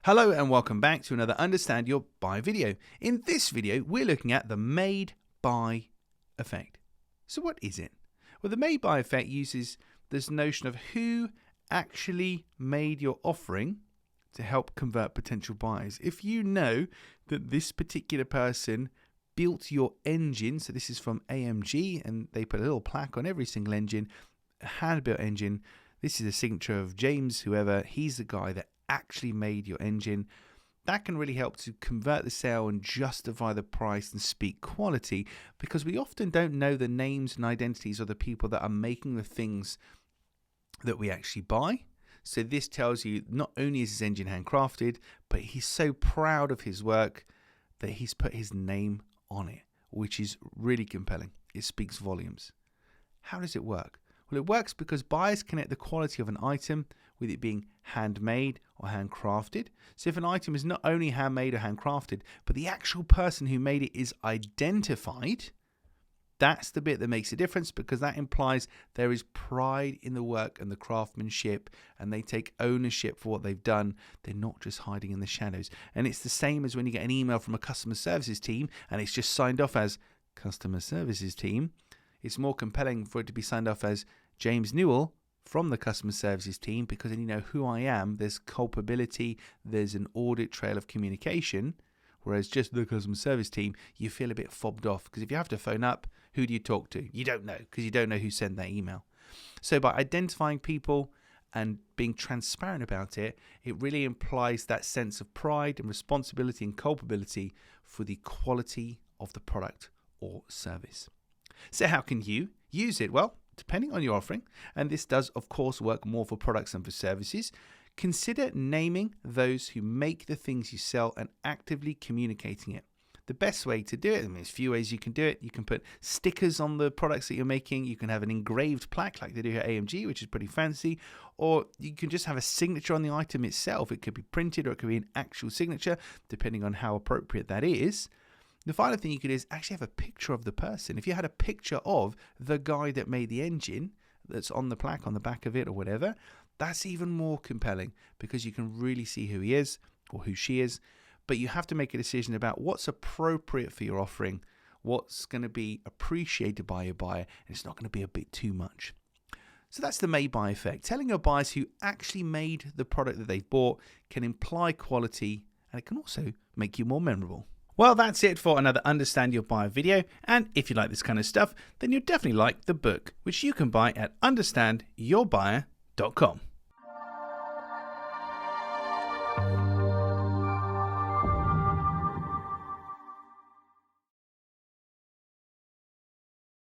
Hello and welcome back to another Understand Your Buyer video. In this video, we're looking at the made by effect. So what is it? Well, the made by effect uses this notion of who actually made your offering to help convert potential buyers. If you know that this particular person built your engine, so this is from AMG, and they put a little plaque on every single engine, a hand-built engine. This is a signature of James, whoever, he's the guy that actually made your engine. That can really help to convert the sale and justify the price and speak quality, because we often don't know the names and identities of the people that are making the things that we actually buy. So this tells you not only is his engine handcrafted, but he's so proud of his work that he's put his name on it, which is really compelling. It speaks volumes. How does it work? Well, it works because buyers connect the quality of an item with it being handmade or handcrafted. So if an item is not only handmade or handcrafted, but the actual person who made it is identified, that's the bit that makes a difference, because that implies there is pride in the work and the craftsmanship, and they take ownership for what they've done. They're not just hiding in the shadows. And it's the same as when you get an email from a customer services team and it's just signed off as customer services team. It's more compelling for it to be signed off as James Newell from the customer services team, because then you know who I am. There's culpability, there's an audit trail of communication. Whereas just the customer service team, you feel a bit fobbed off, because if you have to phone up, who do you talk to? You don't know, because you don't know who sent that email. So by identifying people and being transparent about it, it really implies that sense of pride and responsibility and culpability for the quality of the product or service. So how can you use it? Well, depending on your offering, and this does of course work more for products than for services, consider naming those who make the things you sell and actively communicating it. The best way to do it, there's a few ways you can do it. You can put stickers on the products that you're making. You can have an engraved plaque like they do here at AMG, which is pretty fancy. Or you can just have a signature on the item itself. It could be printed or it could be an actual signature, depending on how appropriate that is. The final thing you could do is actually have a picture of the person. If you had a picture of the guy that made the engine that's on the plaque on the back of it or whatever, that's even more compelling, because you can really see who he is or who she is. But you have to make a decision about what's appropriate for your offering, what's going to be appreciated by your buyer, and it's not going to be a bit too much. So that's the made by effect. Telling your buyers who actually made the product that they've bought can imply quality, and it can also make you more memorable. Well, that's it for another Understand Your Buyer video. And if you like this kind of stuff, then you'll definitely like the book, which you can buy at understandyourbuyer.com.